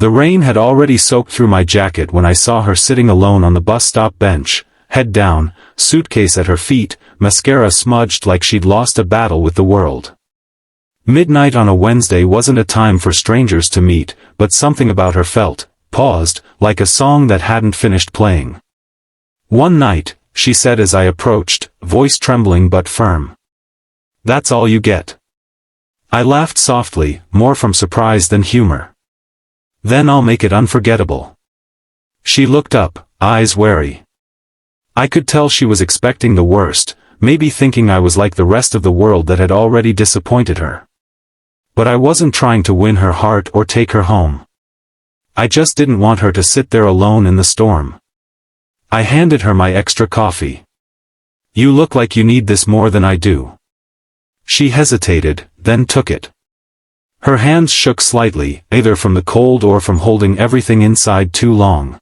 The rain had already soaked through my jacket when I saw her sitting alone on the bus stop bench, head down, suitcase at her feet, mascara smudged like she'd lost a battle with the world. Midnight on a Wednesday wasn't a time for strangers to meet, but something about her paused, like a song that hadn't finished playing. "One night," she said as I approached, voice trembling but firm. "That's all you get." I laughed softly, more from surprise than humor. "Then I'll make it unforgettable." She looked up, eyes wary. I could tell she was expecting the worst, maybe thinking I was like the rest of the world that had already disappointed her. But I wasn't trying to win her heart or take her home. I just didn't want her to sit there alone in the storm. I handed her my extra coffee. "You look like you need this more than I do." She hesitated, then took it. Her hands shook slightly, either from the cold or from holding everything inside too long.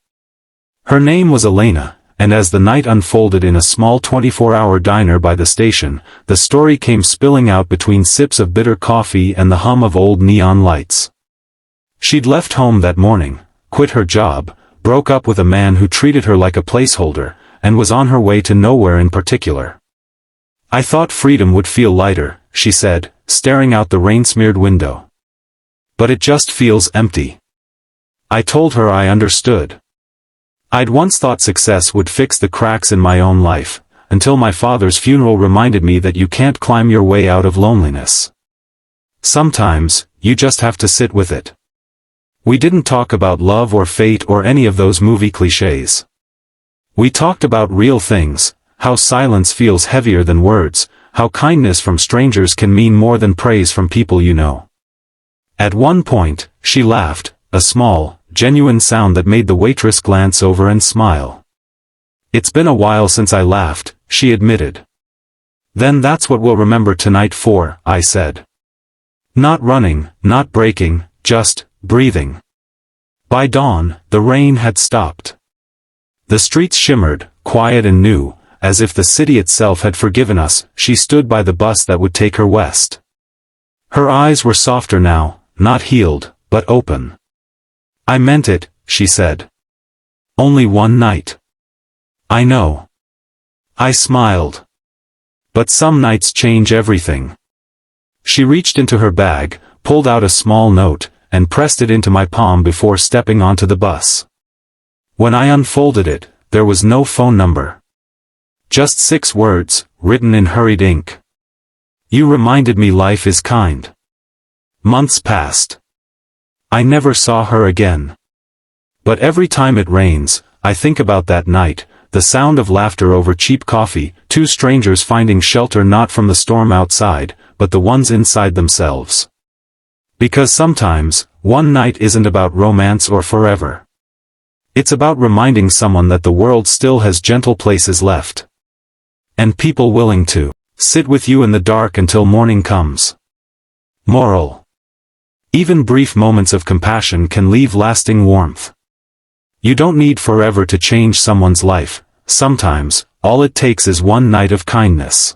Her name was Elena, and as the night unfolded in a small 24-hour diner by the station, the story came spilling out between sips of bitter coffee and the hum of old neon lights. She'd left home that morning, quit her job, broke up with a man who treated her like a placeholder, and was on her way to nowhere in particular. "I thought freedom would feel lighter," she said, staring out the rain-smeared window. "But it just feels empty." I told her I understood. I'd once thought success would fix the cracks in my own life, until my father's funeral reminded me that you can't climb your way out of loneliness. Sometimes, you just have to sit with it. We didn't talk about love or fate or any of those movie cliches. We talked about real things, how silence feels heavier than words, how kindness from strangers can mean more than praise from people you know. At one point, she laughed, a small, genuine sound that made the waitress glance over and smile. "It's been a while since I laughed," she admitted. "Then that's what we'll remember tonight for," I said. Not running, not breaking, just breathing. By dawn, the rain had stopped. The streets shimmered, quiet and new, as if the city itself had forgiven us. She stood by the bus that would take her west. Her eyes were softer now, not healed, but open. "I meant it," she said. "Only one night." "I know." I smiled. "But some nights change everything." She reached into her bag, pulled out a small note, and pressed it into my palm before stepping onto the bus. When I unfolded it, there was no phone number. Just 6 words, written in hurried ink. "You reminded me life is kind." Months passed. I never saw her again. But every time it rains, I think about that night, the sound of laughter over cheap coffee, 2 strangers finding shelter not from the storm outside, but the ones inside themselves. Because sometimes, one night isn't about romance or forever. It's about reminding someone that the world still has gentle places left. And people willing to sit with you in the dark until morning comes. Moral: even brief moments of compassion can leave lasting warmth. You don't need forever to change someone's life. Sometimes, all it takes is one night of kindness.